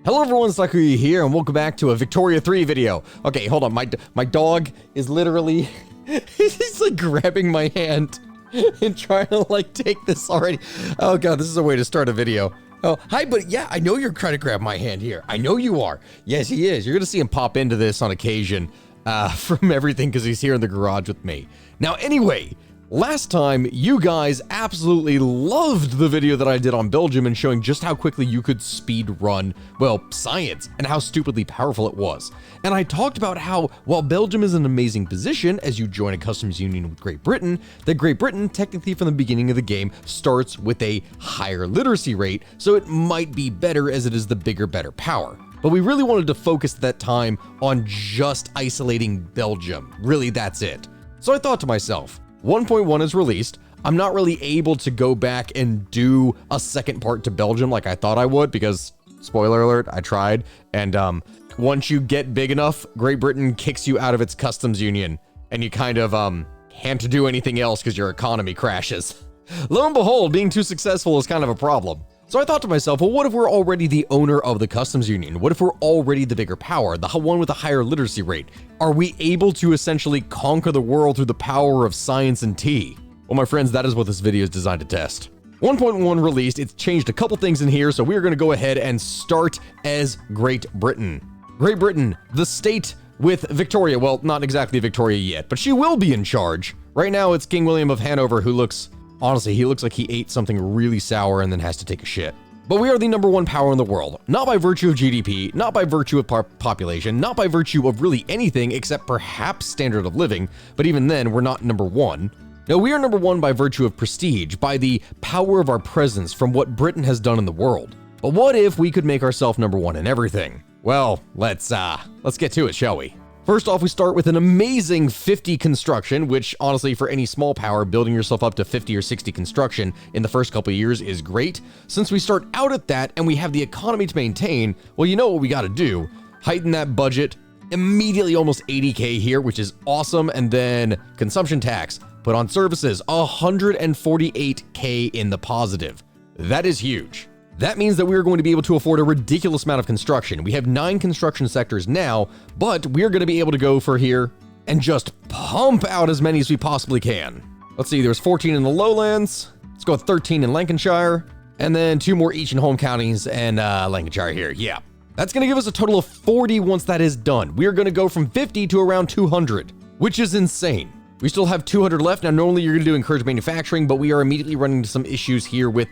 Hello everyone, Sakuya here, and welcome back to a Victoria 3 video. Okay, hold on, my dog is literally, he's like grabbing my hand and trying to like take this already. Oh god, this is a way to start a video. Oh, hi, but yeah, I know you're trying to grab my hand here. I know you are. Yes, he is. You're gonna see him pop into this on occasion from everything because he's here in the garage with me. Now, anyway, last time, you guys absolutely loved the video that I did on Belgium and showing just how quickly you could speed run, well, science, and how stupidly powerful it was. And I talked about how, while Belgium is in an amazing position as you join a customs union with Great Britain, that Great Britain, technically from the beginning of the game, starts with a higher literacy rate, so it might be better as it is the bigger, better power. But we really wanted to focus at that time on just isolating Belgium. Really, that's it. So I thought to myself, 1.1 is released. I'm not really able to go back and do a second part to Belgium like I thought I would because, spoiler alert, I tried. And once you get big enough, Great Britain kicks you out of its customs union and you kind of can't do anything else because your economy crashes. Lo and behold, being too successful is kind of a problem. So I thought to myself, well, what if we're already the owner of the customs union? What if we're already the bigger power, the one with a higher literacy rate? Are we able to essentially conquer the world through the power of science and tea? Well, my friends, that is what this video is designed to test. 1.1 released, it's changed a couple things in here, so we're gonna go ahead and start as Great Britain. Great Britain, the state with Victoria. Well, not exactly Victoria yet, but she will be in charge. Right now, it's King William of Hanover who looks, honestly, he looks like he ate something really sour and then has to take a shit. But we are the #1 power in the world, not by virtue of GDP, not by virtue of population, not by virtue of really anything except perhaps standard of living, but even then, we're not #1. No, we are #1 by virtue of prestige, by the power of our presence from what Britain has done in the world. But what if we could make ourselves #1 in everything? Well, let's get to it, shall we? First off, we start with an amazing 50 construction, which honestly, for any small power, building yourself up to 50 or 60 construction in the first couple of years is great. Since we start out at that and we have the economy to maintain, well, you know what we gotta do. Heighten that budget, immediately almost 80K here, which is awesome. And then consumption tax, put on services, 148K in the positive. That is huge. That means that we are going to be able to afford a ridiculous amount of construction. We have 9 construction sectors now, but we're going to be able to go for here and just pump out as many as we possibly can. Let's see, there's 14 in the lowlands. Let's go with 13 in Lancashire, and then 2 more each in home counties and Lancashire here. Yeah, that's going to give us a total of 40 once that is done. We are going to go from 50 to around 200, which is insane. We still have 200 left. Now, normally you're going to do encourage manufacturing, but we are immediately running into some issues here with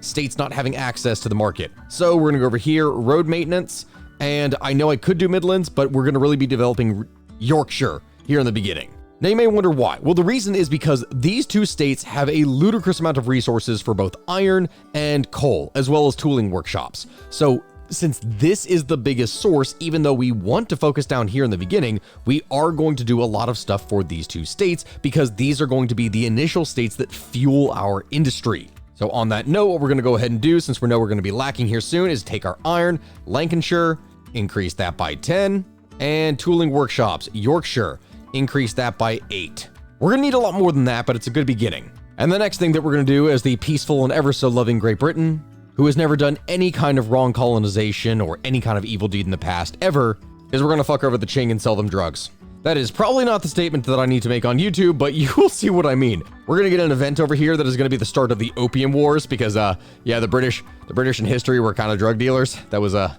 states not having access to the market. So we're going to go over here, road maintenance, and I know I could do Midlands, but we're going to really be developing Yorkshire here in the beginning. Now, you may wonder why. Well, the reason is because these 2 states have a ludicrous amount of resources for both iron and coal, as well as tooling workshops. So since this is the biggest source, even though we want to focus down here in the beginning, we are going to do a lot of stuff for these 2 states because these are going to be the initial states that fuel our industry. So on that note, what we're going to go ahead and do, since we know we're going to be lacking here soon, is take our iron, Lancashire, increase that by 10, and tooling workshops, Yorkshire, increase that by 8. We're going to need a lot more than that, but it's a good beginning. And the next thing that we're going to do as the peaceful and ever so loving Great Britain, who has never done any kind of wrong colonization or any kind of evil deed in the past ever, is we're gonna fuck over the Qing and sell them drugs. That is probably not the statement that I need to make on YouTube, but you will see what I mean. We're gonna get an event over here that is gonna be the start of the Opium Wars because, yeah, the British in history were kind of drug dealers. That was a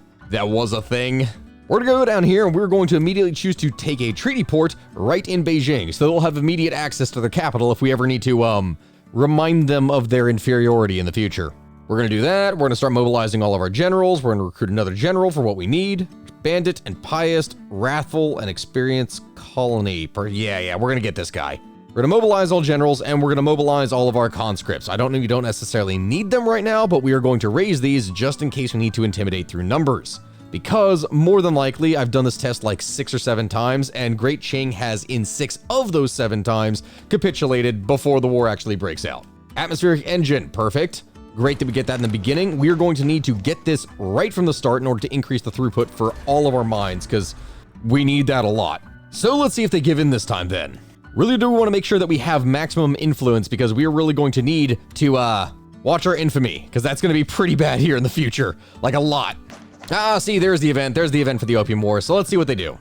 thing. We're gonna go down here and we're going to immediately choose to take a treaty port right in Beijing, so they'll have immediate access to their capital if we ever need to, remind them of their inferiority in the future. We're going to do that. We're going to start mobilizing all of our generals. We're going to recruit another general for what we need. Bandit and Pious, Wrathful, and Experienced Colony. Yeah, we're going to get this guy. We're going to mobilize all generals, and we're going to mobilize all of our conscripts. I don't know, we don't necessarily need them right now, but we are going to raise these just in case we need to intimidate through numbers. Because, more than likely, I've done this test like 6 or 7 times, and Great Qing has, in 6 of those 7 times, capitulated before the war actually breaks out. Atmospheric engine, perfect. Great that we get that in the beginning. We are going to need to get this right from the start in order to increase the throughput for all of our mines because we need that a lot. So let's see if they give in this time then. Really do want to make sure that we have maximum influence because we are really going to need to watch our infamy because that's going to be pretty bad here in the future. Like a lot. Ah, see, there's the event. There's the event for the Opium War. So let's see what they do.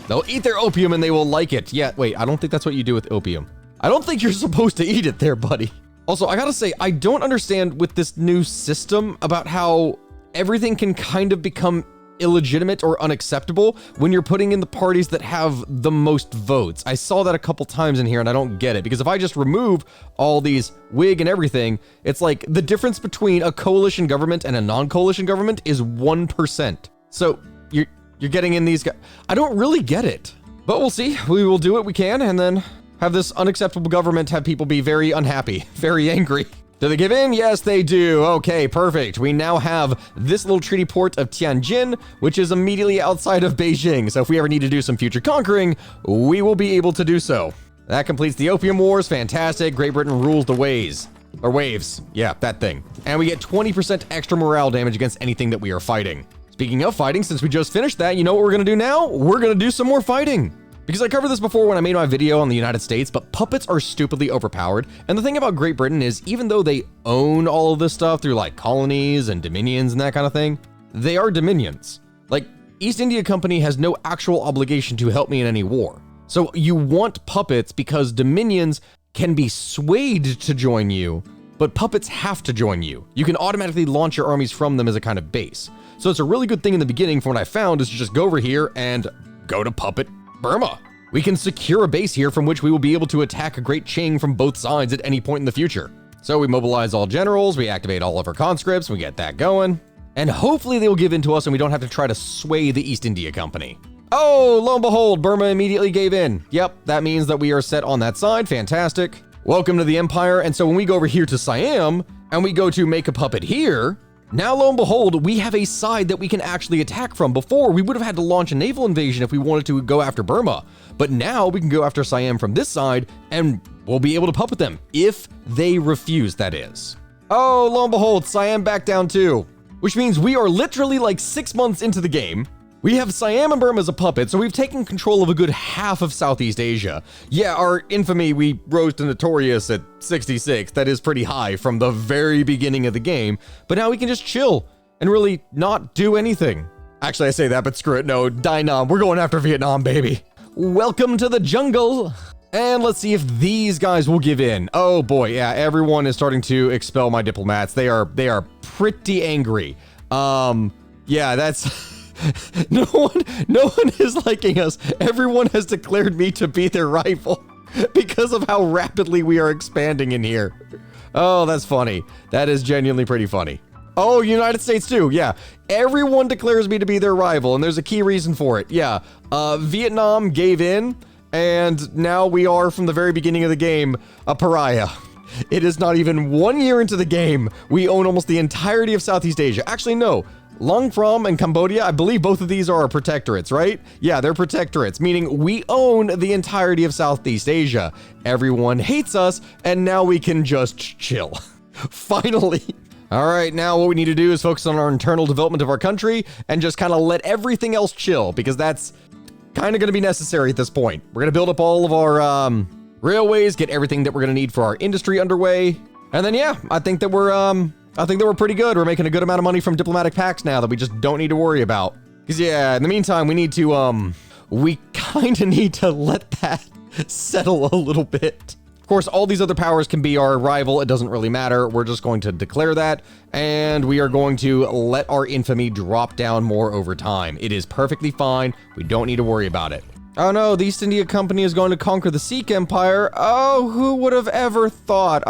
They'll eat their opium and they will like it. Yeah, wait, I don't think that's what you do with opium. I don't think you're supposed to eat it there, buddy. Also, I gotta say, I don't understand with this new system about how everything can kind of become illegitimate or unacceptable when you're putting in the parties that have the most votes. I saw that a couple times in here and I don't get it, because if I just remove all these Whig and everything, it's like the difference between a coalition government and a non-coalition government is 1%. So you're getting in these guys. I don't really get it, but we'll see. We will do what we can and then have this unacceptable government have people be very unhappy, very angry. Do they give in? Yes, they do. Okay, perfect. We now have this little treaty port of Tianjin, which is immediately outside of Beijing. So if we ever need to do some future conquering, we will be able to do so. That completes the Opium Wars. Fantastic. Great Britain rules the waves. Or waves. Yeah, that thing. And we get 20% extra morale damage against anything that we are fighting. Speaking of fighting, since we just finished that, you know what we're going to do now? We're going to do some more fighting. Because I covered this before when I made my video on the United States, but puppets are stupidly overpowered. And the thing about Great Britain is, even though they own all of this stuff through like colonies and dominions and that kind of thing, they are dominions. Like, East India Company has no actual obligation to help me in any war. So you want puppets because dominions can be swayed to join you, but puppets have to join you. You can automatically launch your armies from them as a kind of base. So it's a really good thing in the beginning from what I found is to just go over here and go to Puppet Burma. We can secure a base here from which we will be able to attack a Great Qing from both sides at any point in the future. So we mobilize all generals, we activate all of our conscripts, we get that going, and hopefully they will give in to us and we don't have to try to sway the East India Company. Oh, lo and behold, Burma immediately gave in. Yep, that means that we are set on that side. Fantastic. Welcome to the Empire. And so when we go over here to Siam and we go to make a puppet here, now, lo and behold, we have a side that we can actually attack from. Before, we would have had to launch a naval invasion if we wanted to go after Burma. But now we can go after Siam from this side and we'll be able to puppet them if they refuse, that is. Oh, lo and behold, Siam back down too, which means we are literally like 6 months into the game. We have Siam and Burma as a puppet, so we've taken control of a good half of Southeast Asia. Yeah, our infamy, we rose to notorious at 66. That is pretty high from the very beginning of the game, but now we can just chill and really not do anything. Actually, I say that, but screw it. No, Dai-Nam, we're going after Vietnam, baby. Welcome to the jungle. And let's see if these guys will give in. Oh boy, yeah, everyone is starting to expel my diplomats. They are pretty angry. Yeah, that's... No one is liking us. Everyone has declared me to be their rival because of how rapidly we are expanding in here. Oh, that's funny. That is genuinely pretty funny. Oh, United States too. Yeah, everyone declares me to be their rival, and there's a key reason for it. Yeah, Vietnam gave in, and now we are, from the very beginning of the game, a pariah. It is not even 1 year into the game. We own almost the entirety of Southeast Asia. Actually, no. Long Prom and Cambodia, I believe both of these are our protectorates, right? Yeah, they're protectorates, meaning we own the entirety of Southeast Asia. Everyone hates us, and now we can just chill. Finally. All right, now what we need to do is focus on our internal development of our country and just kind of let everything else chill, because that's kind of going to be necessary at this point. We're going to build up all of our railways, get everything that we're going to need for our industry underway. And then, yeah, I think that we're pretty good. We're making a good amount of money from diplomatic pacts now that we just don't need to worry about. Because, yeah, in the meantime, we kind of need to let that settle a little bit. Of course, all these other powers can be our rival. It doesn't really matter. We're just going to declare that, and we are going to let our infamy drop down more over time. It is perfectly fine. We don't need to worry about it. Oh no, the East India Company is going to conquer the Sikh Empire. Oh, who would have ever thought?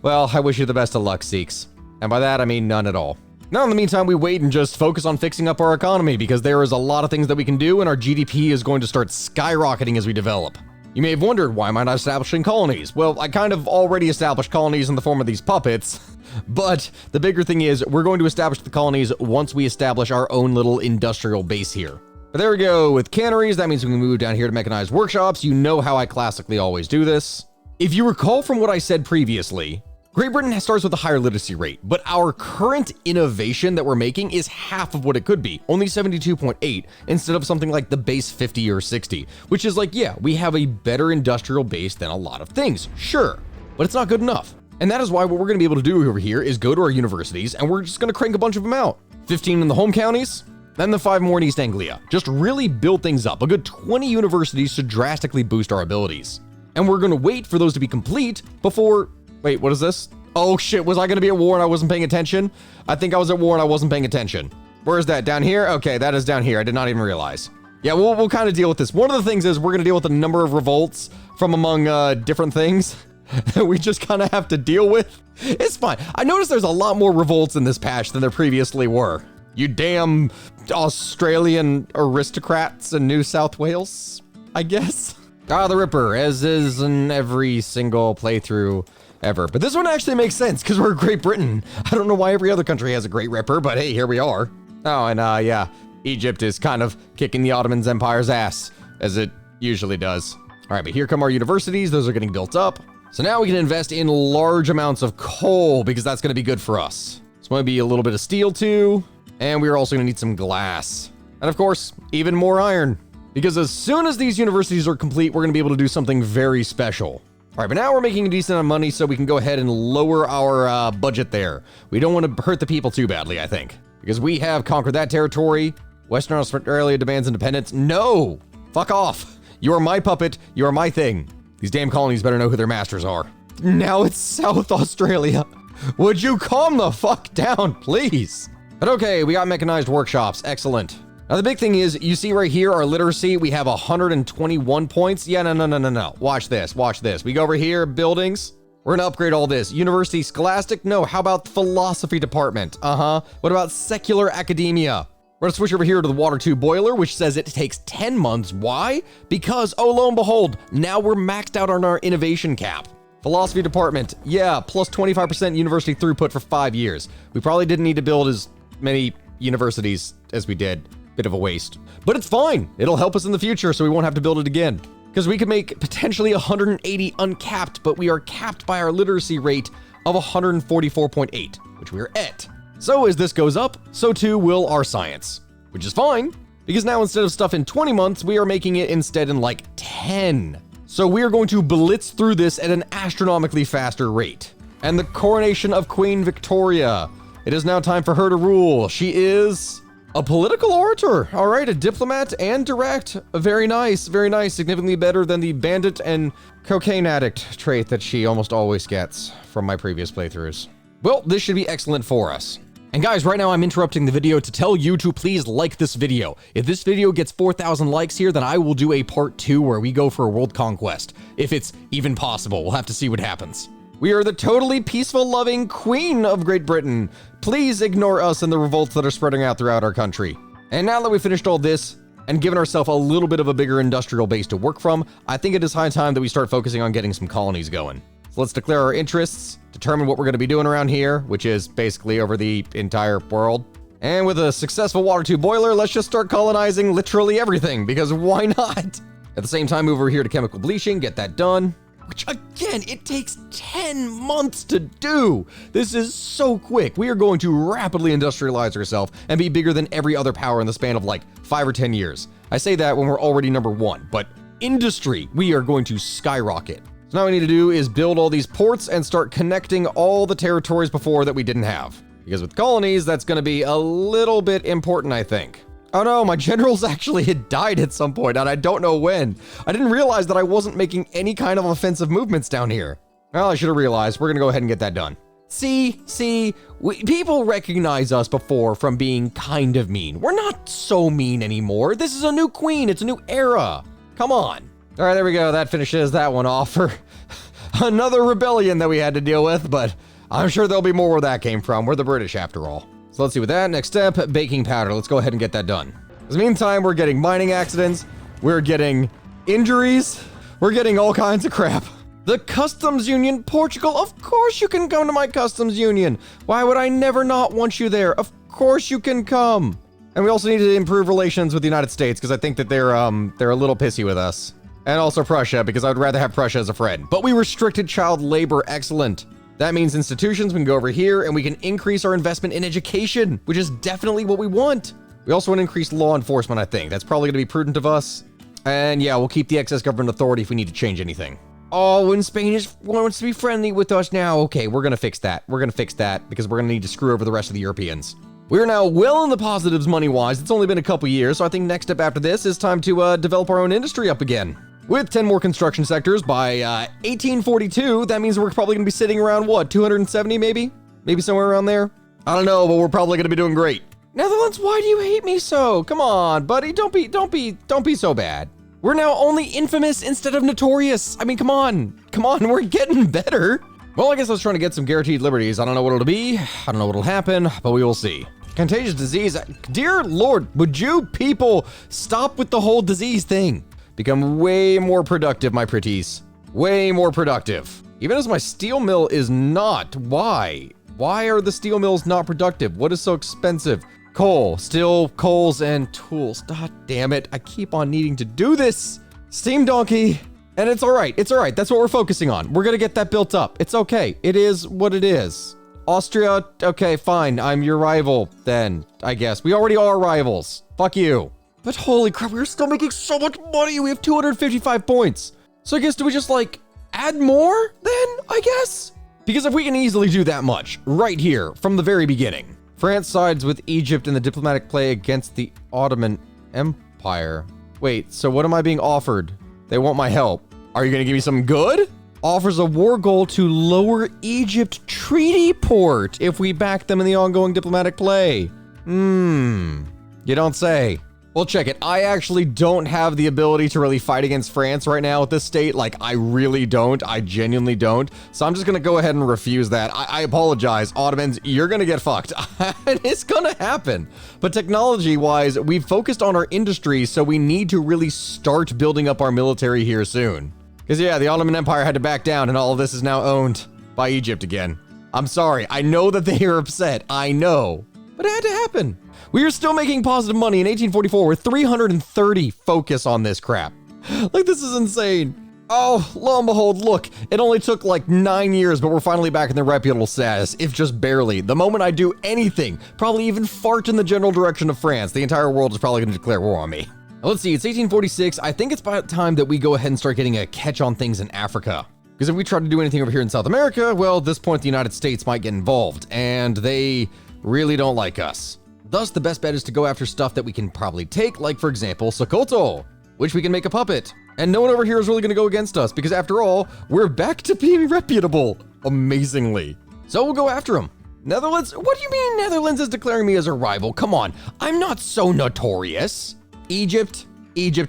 Well, I wish you the best of luck, Sikhs. And by that, I mean none at all. Now, in the meantime, we wait and just focus on fixing up our economy, because there is a lot of things that we can do, and our GDP is going to start skyrocketing as we develop. You may have wondered, why am I not establishing colonies? Well, I kind of already established colonies in the form of these puppets, but the bigger thing is we're going to establish the colonies once we establish our own little industrial base here. But there we go. With canneries, that means we can move down here to mechanized workshops. You know how I classically always do this. If you recall from what I said previously, Great Britain starts with a higher literacy rate, but our current innovation that we're making is half of what it could be, only 72.8 instead of something like the base 50 or 60, which is like, yeah, we have a better industrial base than a lot of things, sure, but it's not good enough. And that is why what we're going to be able to do over here is go to our universities and we're just going to crank a bunch of them out. 15 in the home counties, then the 5 more in East Anglia. Just really build things up. A good 20 universities to drastically boost our abilities. And we're gonna wait for those to be complete before, wait, what is this? Oh shit, was I gonna be at war and I wasn't paying attention? I think I was at war and I wasn't paying attention. Where is that, down here? Okay, that is down here, I did not even realize. Yeah, we'll kind of deal with this. One of the things is we're gonna deal with a number of revolts from among different things that we just kind of have to deal with. It's fine. I noticed there's a lot more revolts in this patch than there previously were. You damn Australian aristocrats in New South Wales, I guess. The Ripper, as is in every single playthrough ever. But this one actually makes sense because we're Great Britain. I don't know why every other country has a Great Ripper, but hey, here we are. Oh, and yeah, Egypt is kind of kicking the Ottoman Empire's ass, as it usually does. All right, but here come our universities. Those are getting built up. So now we can invest in large amounts of coal because that's going to be good for us. It's going to be a little bit of steel too. And we're also going to need some glass. And of course, even more iron. Because as soon as these universities are complete, we're going to be able to do something very special. All right, but now we're making a decent amount of money so we can go ahead and lower our budget there. We don't want to hurt the people too badly, I think. Because we have conquered that territory. Western Australia demands independence. No! Fuck off. You are my puppet. You are my thing. These damn colonies better know who their masters are. Now it's South Australia. Would you calm the fuck down, please? But okay, we got mechanized workshops. Excellent. Now the big thing is, you see right here, our literacy, we have 121 points. Yeah, no. Watch this, watch this. We go over here, buildings. We're gonna upgrade all this. University Scholastic? No, how about philosophy department? What about secular academia? We're gonna switch over here to the water tube boiler, which says it takes 10 months. Why? Because, oh, lo and behold, now we're maxed out on our innovation cap. Philosophy department, yeah, plus 25% university throughput for 5 years. We probably didn't need to build as many universities as we did. Bit of a waste, but it's fine. It'll help us in the future so we won't have to build it again. Because we could make potentially 180 uncapped, but we are capped by our literacy rate of 144.8, which we are at. So as this goes up, so too will our science, which is fine, because now instead of stuff in 20 months, we are making it instead in like 10. So we are going to blitz through this at an astronomically faster rate. And the coronation of Queen Victoria. It is now time for her to rule. She is a political orator. All right, a diplomat and direct. Very nice, significantly better than the bandit and cocaine addict trait that she almost always gets from my previous playthroughs. Well, this should be excellent for us. And guys, right now I'm interrupting the video to tell you to please like this video. If this video gets 4,000 likes here, then I will do a part 2 where we go for a world conquest. If it's even possible, we'll have to see what happens. We are the totally peaceful, loving Queen of Great Britain. Please ignore us and the revolts that are spreading out throughout our country. And now that we've finished all this and given ourselves a little bit of a bigger industrial base to work from, I think it is high time that we start focusing on getting some colonies going. So let's declare our interests, determine what we're going to be doing around here, which is basically over the entire world. And with a successful water tube boiler, let's just start colonizing literally everything, because why not? At the same time, move over here to chemical bleaching, get that done. Which again, it takes 10 months to do. This is so quick. We are going to rapidly industrialize ourselves and be bigger than every other power in the span of like 5 or 10 years. I say that when we're already number 1, but industry, we are going to skyrocket. So now what we need to do is build all these ports and start connecting all the territories before that we didn't have. Because with colonies, that's going to be a little bit important, I think. Oh no, my generals actually had died at some point, and I don't know when. I didn't realize that I wasn't making any kind of offensive movements down here. Well, I should have realized. We're gonna go ahead and get that done. People recognize us before from being kind of mean. We're not so mean anymore. This is a new queen. It's a new era. Come on. All right, there we go. That finishes that one off for another rebellion that we had to deal with, but I'm sure there'll be more where that came from. We're the British after all. So let's see with that. Next step, baking powder. Let's go ahead and get that done. In the meantime, we're getting mining accidents. We're getting injuries. We're getting all kinds of crap. The Customs Union, Portugal. Of course you can come to my Customs Union. Why would I never not want you there? Of course you can come. And we also need to improve relations with the United States because I think that they're a little pissy with us. And also Prussia, because I'd rather have Prussia as a friend. But we restricted child labor. Excellent. That means institutions, we can go over here and we can increase our investment in education, which is definitely what we want. We also want to increase law enforcement, I think. That's probably going to be prudent of us. And yeah, we'll keep the excess government authority if we need to change anything. Oh, and Spain wants to be friendly with us now. Okay, we're going to fix that. We're going to fix that because we're going to need to screw over the rest of the Europeans. We're now well in the positives money-wise. It's only been a couple years, so I think next step after this is time to develop our own industry up again. With 10 more construction sectors by 1842, that means we're probably going to be sitting around, what, 270 maybe? Maybe somewhere around there? I don't know, but we're probably going to be doing great. Netherlands, why do you hate me so? Come on, buddy, don't be so bad. We're now only infamous instead of notorious. I mean, come on, we're getting better. Well, I guess I was trying to get some guaranteed liberties. I don't know what it'll be. I don't know what'll happen, but we will see. Contagious disease. Dear Lord, would you people stop with the whole disease thing? Become way more productive, my pretties. Way more productive. Even as my steel mill is not. Why? Why are the steel mills not productive? What is so expensive? Coal, steel, coals, and tools. God damn it. I keep on needing to do this. Steam donkey. And it's all right. It's all right. That's what we're focusing on. We're going to get that built up. It's okay. It is what it is. Austria, okay, fine. I'm your rival then, I guess. We already are rivals. Fuck you. But holy crap, we're still making so much money. We have 255 points. So I guess do we just like add more then, I guess? Because if we can easily do that much right here from the very beginning. France sides with Egypt in the diplomatic play against the Ottoman Empire. Wait, so what am I being offered? They want my help. Are you going to give me something good? Offers a war goal to lower Egypt treaty port if we back them in the ongoing diplomatic play. You don't say. Well, check it. I actually don't have the ability to really fight against France right now at this state. Like, I really don't. I genuinely don't. So I'm just going to go ahead and refuse that. I apologize. Ottomans, you're going to get fucked. It's going to happen. But technology-wise, we've focused on our industry, so we need to really start building up our military here soon. Because, yeah, the Ottoman Empire had to back down, and all of this is now owned by Egypt again. I'm sorry. I know that they are upset. I know. But it had to happen. We are still making positive money in 1844. We're 330 focus on this crap. Like, this is insane. Oh, lo and behold, look. It only took like 9 years, but we're finally back in the reputable status, if just barely. The moment I do anything, probably even fart in the general direction of France, the entire world is probably going to declare war on me. Let's see, it's 1846. I think it's about time that we go ahead and start getting a catch on things in Africa. Because if we try to do anything over here in South America, well, at this point, the United States might get involved, and they really don't like us. Thus, the best bet is to go after stuff that we can probably take, like, for example, Sokoto, which we can make a puppet. And no one over here is really going to go against us, because after all, we're back to being reputable, amazingly. So we'll go after them. Netherlands? What do you mean Netherlands is declaring me as a rival? Come on, I'm not so notorious. Egypt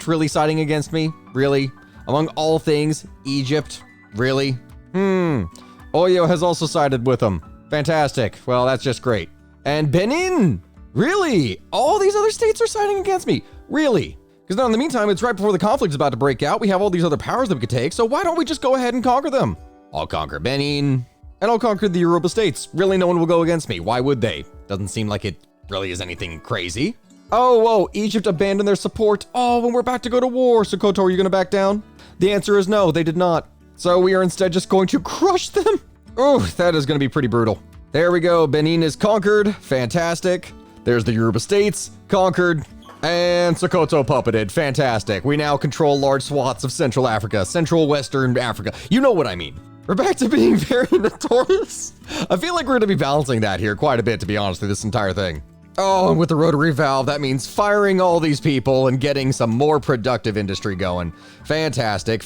really siding against me? Really? Among all things, Egypt? Really? Oyo has also sided with them. Fantastic. Well, that's just great. And Benin? Really? All these other states are siding against me? Really? Because now in the meantime, it's right before the conflict is about to break out. We have all these other powers that we could take, so why don't we just go ahead and conquer them? I'll conquer Benin, and I'll conquer the Yoruba states. Really, no one will go against me. Why would they? Doesn't seem like it really is anything crazy. Oh, whoa, Egypt abandoned their support. Oh, when we're about to go to war, Sokoto, are you going to back down? The answer is no, they did not. So we are instead just going to crush them. Oh, that is going to be pretty brutal. There we go. Benin is conquered. Fantastic. There's the Yoruba states conquered. And Sokoto puppeted. Fantastic. We now control large swaths of Central Africa, Central Western Africa. You know what I mean. We're back to being very notorious. I feel like we're going to be balancing that here quite a bit, to be honest, through this entire thing. Oh, and with the rotary valve, that means firing all these people and getting some more productive industry going. Fantastic.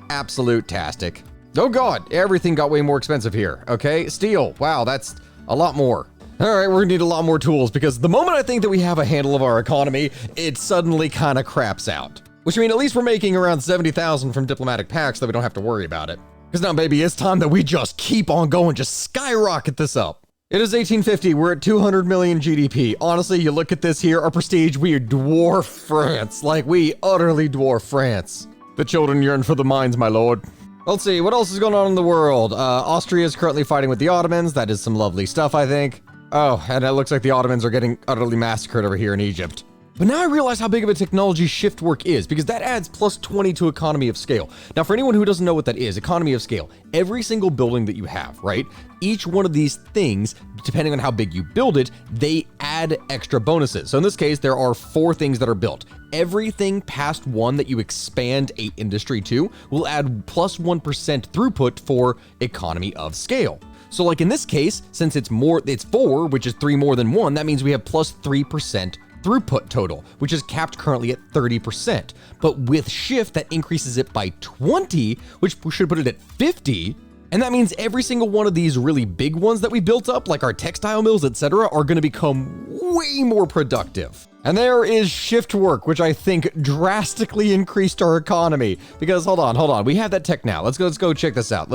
Absolute-tastic. Oh God, everything got way more expensive here. Okay, steel. Wow, that's a lot more. All right, we're gonna need a lot more tools because the moment I think that we have a handle of our economy, it suddenly kind of craps out. Which I mean, at least we're making around 70,000 from diplomatic packs, so we don't have to worry about it. Because now, baby, it's time that we just keep on going, just skyrocket this up. It is 1850, we're at 200 million GDP. Honestly, you look at this here, our prestige, we dwarf France. Like, we utterly dwarf France. The children yearn for the mines, my lord. Let's see, what else is going on in the world? Austria is currently fighting with the Ottomans. That is some lovely stuff, I think. Oh, and it looks like the Ottomans are getting utterly massacred over here in Egypt. But now I realize how big of a technology shift work is, because that adds plus 20 to economy of scale. Now, for anyone who doesn't know what that is, economy of scale, every single building that you have, right? Each one of these things, depending on how big you build it, they add extra bonuses. So in this case, there are 4 things that are built. Everything past 1 that you expand a industry to will add plus 1% throughput for economy of scale. So like in this case, since it's 4, which is 3 more than 1, that means we have plus 3% throughput total, which is capped currently at 30%. But with shift, that increases it by 20, which should put it at 50. And that means every single one of these really big ones that we built up, like our textile mills, etc., are going to become way more productive. And there is shift work, which I think drastically increased our economy. Because hold on, we have that tech now. Let's go check this out.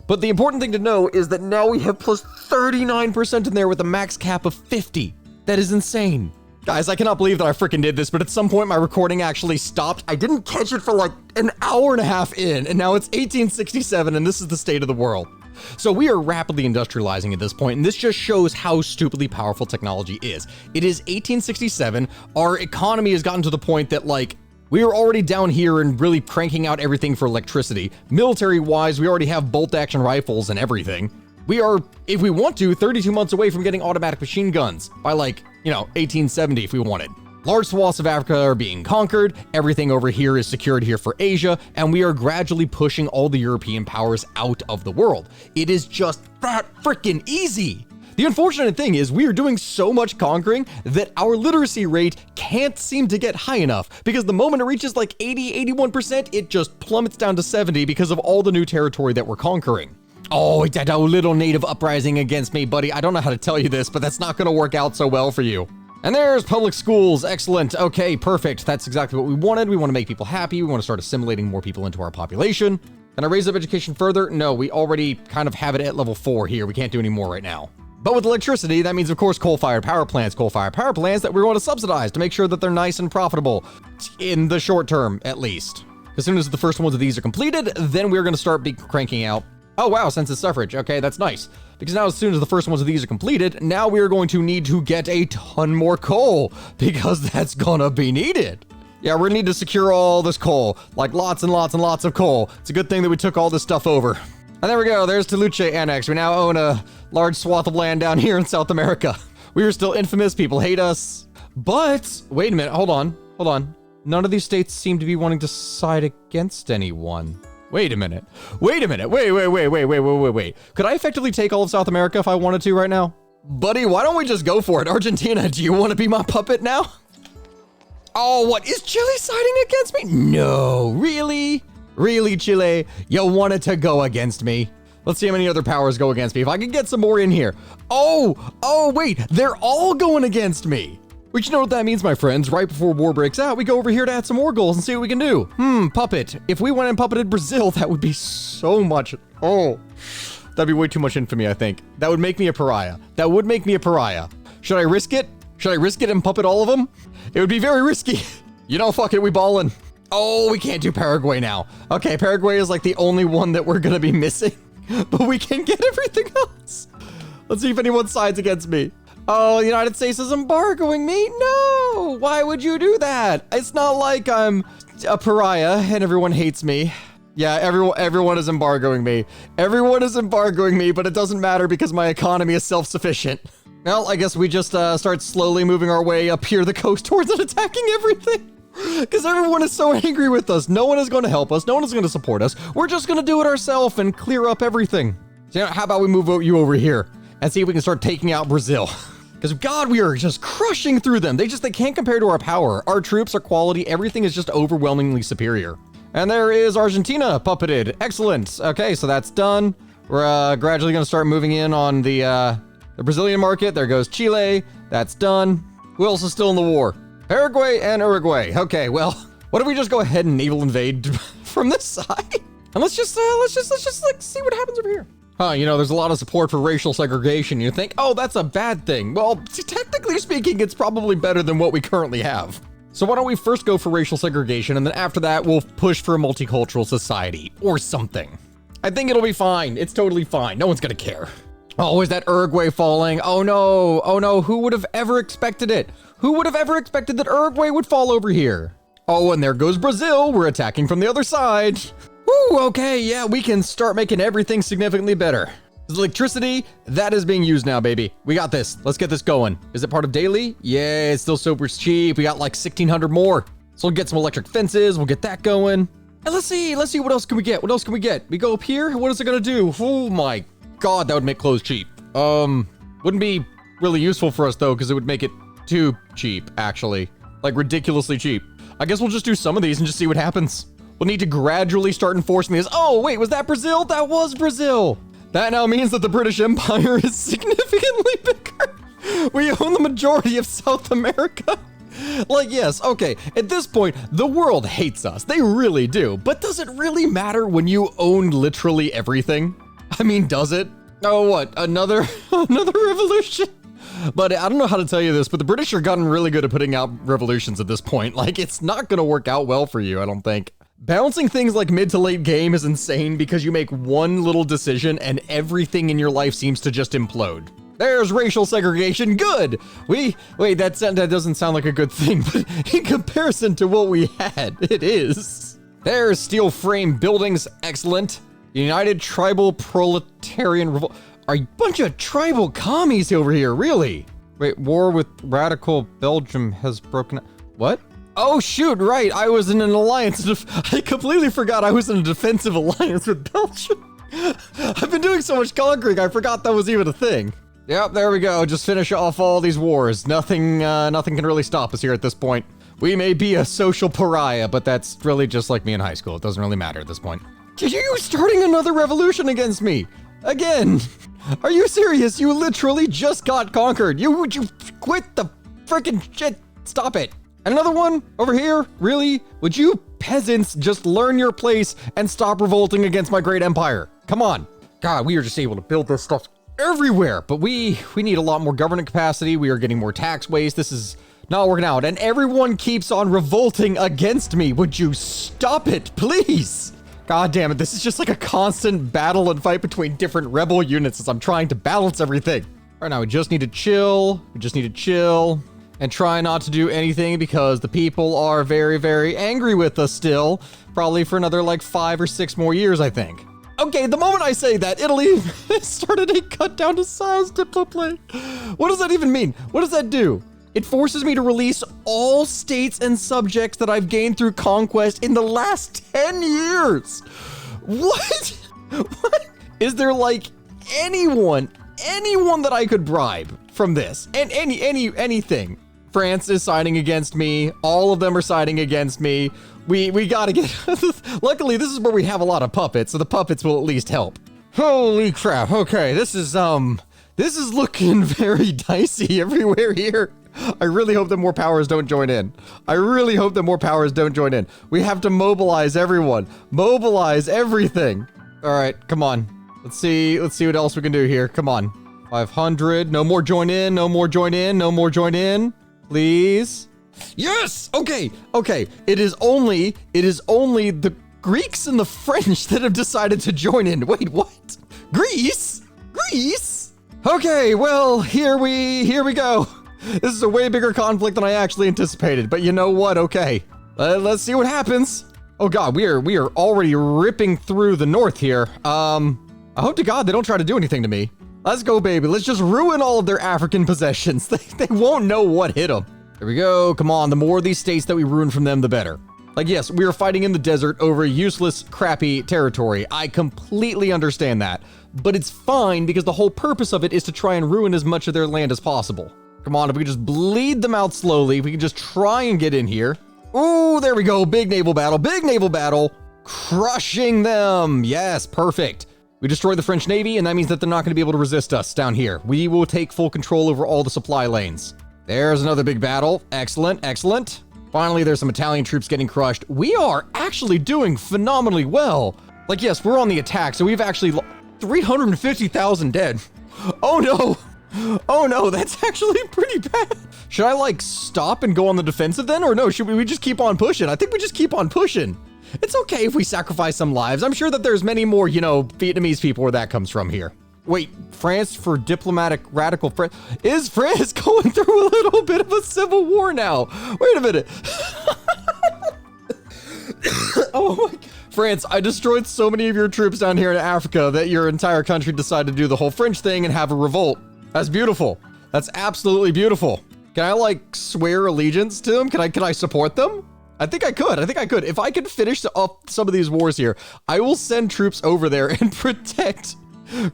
But the important thing to know is that now we have plus 39% in there with a max cap of 50. That is insane. Guys, I cannot believe that I freaking did this, but at some point my recording actually stopped. I didn't catch it for like an hour and a half in, and now it's 1867 and this is the state of the world. So we are rapidly industrializing at this point, and this just shows how stupidly powerful technology is. It is 1867. Our economy has gotten to the point that like, we are already down here and really cranking out everything for electricity. Military-wise, we already have bolt-action rifles and everything. We are, if we want to, 32 months away from getting automatic machine guns by like, 1870 if we wanted. Large swaths of Africa are being conquered, everything over here is secured here for Asia, and we are gradually pushing all the European powers out of the world. It is just that freaking easy. The unfortunate thing is we are doing so much conquering that our literacy rate can't seem to get high enough, because the moment it reaches like 81%, it just plummets down to 70 because of all the new territory that we're conquering. Oh, it's that little native uprising against me, buddy. I don't know how to tell you this, but that's not going to work out so well for you. And there's public schools. Excellent. Okay, perfect. That's exactly what we wanted. We want to make people happy. We want to start assimilating more people into our population. Can I raise up education further? No, we already kind of have it at level 4 here. We can't do any more right now. But with electricity, that means, of course, coal-fired power plants that we want to subsidize to make sure that they're nice and profitable in the short term, at least. As soon as the first ones of these are completed, then we're going to start cranking out. Oh, wow, census suffrage. Okay, that's nice. Because now as soon as the first ones of these are completed, now we are going to need to get a ton more coal, because that's gonna be needed. Yeah, we're gonna need to secure all this coal, like lots and lots and lots of coal. It's a good thing that we took all this stuff over. And there we go, there's Toluche Annex. We now own a large swath of land down here in South America. We are still infamous, people hate us. But, wait a minute, hold on. None of these states seem to be wanting to side against anyone. Wait a minute. Wait. Could I effectively take all of South America if I wanted to right now? Buddy, why don't we just go for it? Argentina, do you want to be my puppet now? Oh, what? Is Chile siding against me? No, really? Really, Chile? You wanted to go against me? Let's see how many other powers go against me. If I can get some more in here. Oh, wait, they're all going against me. But you know what that means, my friends? Right before war breaks out, we go over here to add some more goals and see what we can do. Puppet. If we went and puppeted Brazil, that would be so much. Oh, that'd be way too much infamy, I think. That would make me a pariah. Should I risk it? And puppet all of them? It would be very risky. Fuck it, we ballin'. Oh, we can't do Paraguay now. Okay, Paraguay is like the only one that we're gonna be missing, but we can get everything else. Let's see if anyone sides against me. Oh, the United States is embargoing me? No! Why would you do that? It's not like I'm a pariah and everyone hates me. Yeah, everyone is embargoing me. But it doesn't matter because my economy is self-sufficient. Well, I guess we just start slowly moving our way up here the coast towards it, attacking everything. Because everyone is so angry with us. No one is going to help us. No one is going to support us. We're just going to do it ourselves and clear up everything. So how about we move you over here and see if we can start taking out Brazil. Because God, we are just crushing through them. They can't compare to our power. Our troops, our quality, everything is just overwhelmingly superior. And there is Argentina puppeted. Excellent. Okay, so that's done. We're gradually going to start moving in on the Brazilian market. There goes Chile. That's done. Who else is still in the war? Paraguay and Uruguay. Okay, well, what if we just go ahead and naval invade from this side? And let's just like see what happens over here. There's a lot of support for racial segregation. You think, oh, that's a bad thing. Well, technically speaking, it's probably better than what we currently have. So why don't we first go for racial segregation, and then after that, we'll push for a multicultural society or something. I think it'll be fine. It's totally fine. No one's gonna care. Oh, is that Uruguay falling? Oh no. Who would have ever expected it? Who would have ever expected that Uruguay would fall over here? Oh, and there goes Brazil. We're attacking from the other side. Ooh, okay, yeah, we can start making everything significantly better. Electricity, that is being used now, baby. We got this. Let's get this going. Is it part of daily? Yeah, it's still super cheap. We got like 1,600 more. So we'll get some electric fences. We'll get that going. And let's see what else can we get? We go up here. What is it gonna do? Oh my God, that would make clothes cheap. Wouldn't be really useful for us though, because it would make it too cheap, actually. Like ridiculously cheap. I guess we'll just do some of these and just see what happens. We'll need to gradually start enforcing these. Oh, wait, was that Brazil? That was Brazil. That now means that the British Empire is significantly bigger. We own the majority of South America. Like, yes, okay, at this point, the world hates us. They really do. But does it really matter when you own literally everything? I mean, does it? Oh, what? Another revolution? But I don't know how to tell you this, but the British are gotten really good at putting out revolutions at this point. Like, it's not going to work out well for you, I don't think. Balancing things like mid to late game is insane because you make one little decision and everything in your life seems to just implode. There's racial segregation. Good. Wait, that doesn't sound like a good thing, but in comparison to what we had, it is. There's steel frame buildings. Excellent. United Tribal Proletarian Revolt. Are a bunch of tribal commies over here, really? Wait, war with radical Belgium has broken out. What? Oh, shoot, right. I was in an alliance. I completely forgot I was in a defensive alliance with Belgium. I've been doing so much conquering, I forgot that was even a thing. Yep, there we go. Just finish off all these wars. Nothing can really stop us here at this point. We may be a social pariah, but that's really just like me in high school. It doesn't really matter at this point. Are you starting another revolution against me? Again? Are you serious? You literally just got conquered. Would you quit the freaking shit? Stop it. Another one over here? Really? Would you peasants just learn your place and stop revolting against my great empire? Come on. God, we are just able to build this stuff everywhere, but we need a lot more government capacity. We are getting more tax waste. This is not working out, and everyone keeps on revolting against me. Would you stop it, please? God damn it, this is just like a constant battle and fight between different rebel units as I'm trying to balance everything. Right now, we just need to chill. And try not to do anything because the people are very, very angry with us still. Probably for another like 5 or 6 more years, I think. Okay, the moment I say that, Italy started a cut down to size diploplate. What does that even mean? What does that do? It forces me to release all states and subjects that I've gained through conquest in the last 10 years. What? What? Is there like anyone that I could bribe from this? And anything. France is siding against me. All of them are siding against me. We gotta get, luckily this is where we have a lot of puppets, so the puppets will at least help. Holy crap. Okay, this is looking very dicey everywhere here. I really hope that more powers don't join in. We have to mobilize everyone. Mobilize everything. All right, come on. Let's see what else we can do here. Come on. 500. No more join in. Please. Yes. Okay. It is only the Greeks and the French that have decided to join in. Wait, what? Greece? Okay, well, here we go. This is a way bigger conflict than I actually anticipated, but you know what? Okay, let's see what happens. Oh God, we are already ripping through the north here. I hope to God they don't try to do anything to me. Let's go, baby. Let's just ruin all of their African possessions. They won't know what hit them. There we go. Come on, the more of these states that we ruin from them, the better. Like, yes, we are fighting in the desert over useless, crappy territory. I completely understand that. But it's fine because the whole purpose of it is to try and ruin as much of their land as possible. Come on, if we could just bleed them out slowly, if we can just try and get in here. Ooh, there we go. Big naval battle. Crushing them. Yes, perfect. We destroyed the French Navy, and that means that they're not going to be able to resist us down here. We will take full control over all the supply lanes. There's another big battle. Excellent. Finally, there's some Italian troops getting crushed. We are actually doing phenomenally well. Like, yes, we're on the attack, so we've actually 350,000 dead. Oh no, that's actually pretty bad. Should I like stop and go on the defensive then? Or no, should we just keep on pushing? I think we just keep on pushing. It's okay if we sacrifice some lives. I'm sure that there's many more, Vietnamese people where that comes from here. Wait, France for diplomatic radical France? Is France going through a little bit of a civil war now? Wait a minute. Oh my God. France, I destroyed so many of your troops down here in Africa that your entire country decided to do the whole French thing and have a revolt. That's beautiful. That's absolutely beautiful. Can I like swear allegiance to them? Can I support them? I think I could. If I could finish up some of these wars here, I will send troops over there and protect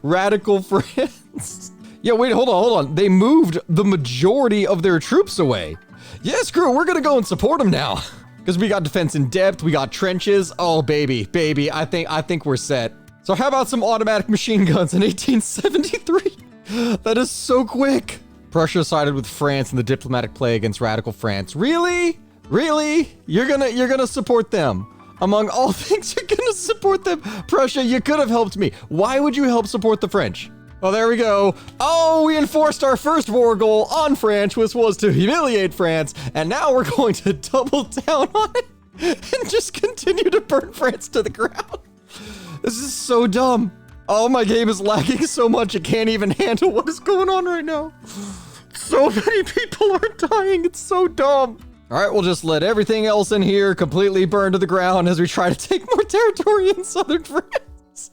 Radical France. Yeah, wait, hold on. They moved the majority of their troops away. Yeah, screw it. We're gonna go and support them now. Because we got defense in depth, we got trenches. Oh, baby. I think we're set. So how about some automatic machine guns in 1873? That is so quick. Prussia sided with France in the diplomatic play against radical France. Really? Really? You're gonna support them? Among all things, you're gonna support them? Prussia, you could have helped me. Why would you help support the French? Oh, there we go. Oh, we enforced our first war goal on France, which was to humiliate France. And now we're going to double down on it and just continue to burn France to the ground. This is so dumb. Oh, my game is lagging so much it can't even handle what is going on right now. So many people are dying. It's so dumb. All right, we'll just let everything else in here completely burn to the ground as we try to take more territory in southern France.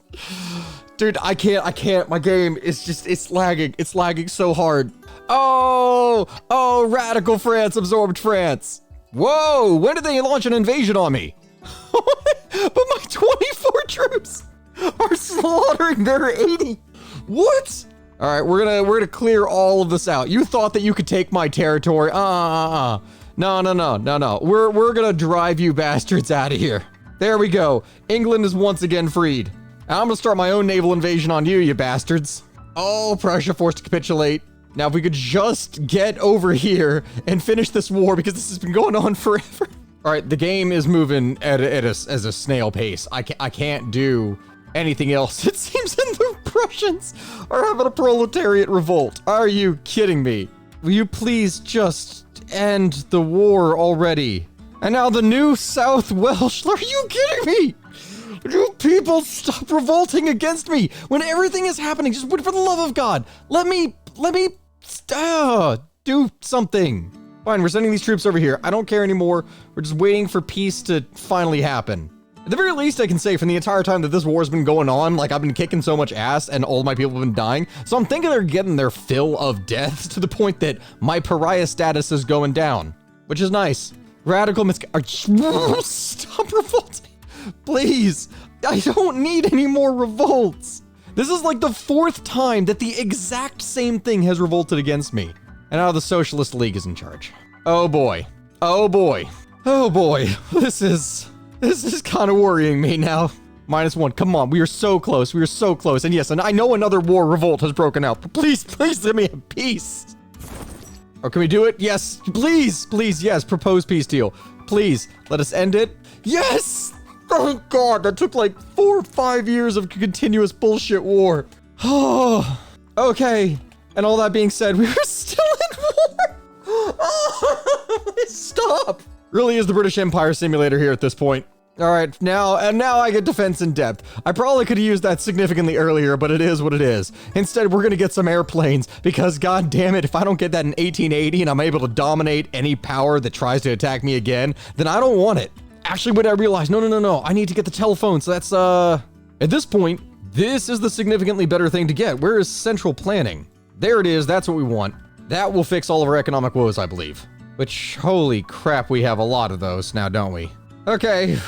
Dude, I can't. My game is just, it's lagging. It's lagging so hard. Oh, radical France absorbed France. Whoa, when did they launch an invasion on me? But my 24 troops are slaughtering their 80. What? All right, we're gonna clear all of this out. You thought that you could take my territory. No. We're gonna drive you bastards out of here. There we go. England is once again freed. I'm gonna start my own naval invasion on you, you bastards. Oh, Prussia forced to capitulate. Now, if we could just get over here and finish this war, because this has been going on forever. All right, the game is moving at a snail pace. I can't do anything else. It seems that the Prussians are having a proletariat revolt. Are you kidding me? Will you please just end the war already? And now the new South Welsh. Are you kidding me? You people stop revolting against me when everything is happening. Just for the love of God, let me do something. Fine, we're sending these troops over here. I don't care anymore. We're just waiting for peace to finally happen. At the very least, I can say from the entire time that this war's been going on, like I've been kicking so much ass and all my people have been dying. So I'm thinking they're getting their fill of deaths to the point that my pariah status is going down, which is nice. Radical stop revolting. Please, I don't need any more revolts. This is like the 4th time that the exact same thing has revolted against me. And now the Socialist League is in charge. Oh boy. Oh boy. Oh boy. This is kind of worrying me now. -1. Come on, we are so close. We are so close. And yes, and I know another war revolt has broken out. But please let me have peace. Or can we do it? Yes. Please, yes. Propose peace deal. Please, let us end it. Yes! Oh God, that took like 4 or 5 years of continuous bullshit war. Oh, okay. And all that being said, we are still in war. Oh, stop. Really is the British Empire simulator here at this point. All right, now I get defense in depth. I probably could have used that significantly earlier, but it is what it is. Instead, we're gonna get some airplanes because God damn it, if I don't get that in 1880 and I'm able to dominate any power that tries to attack me again, then I don't want it. Actually, what I realized, no, I need to get the telephone. So that's, at this point, this is the significantly better thing to get. Where is central planning? There it is. That's what we want. That will fix all of our economic woes, I believe. Which, holy crap, we have a lot of those now, don't we? Okay.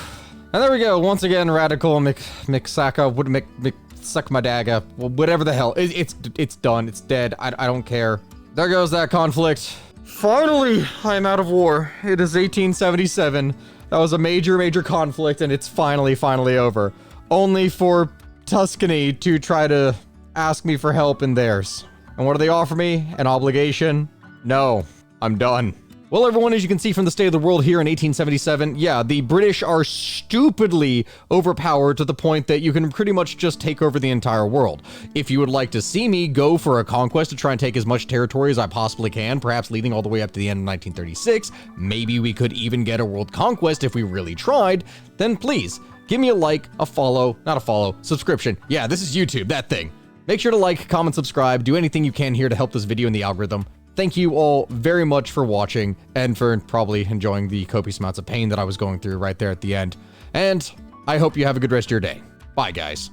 And there we go. Once again, radical McSaka would suck my dagger. Well, whatever the hell. It's done. It's dead. I don't care. There goes that conflict. Finally, I'm out of war. It is 1877. That was a major conflict, and it's finally over. Only for Tuscany to try to ask me for help in theirs. And what do they offer me? An obligation? No, I'm done. Well, everyone, as you can see from the state of the world here in 1877, yeah, the British are stupidly overpowered to the point that you can pretty much just take over the entire world. If you would like to see me go for a conquest to try and take as much territory as I possibly can, perhaps leading all the way up to the end of 1936, maybe we could even get a world conquest if we really tried, then please, give me a like, a follow, not a follow, subscription. Yeah, this is YouTube, that thing. Make sure to like, comment, subscribe, do anything you can here to help this video in the algorithm. Thank you all very much for watching and for probably enjoying the copious amounts of pain that I was going through right there at the end. And I hope you have a good rest of your day. Bye, guys.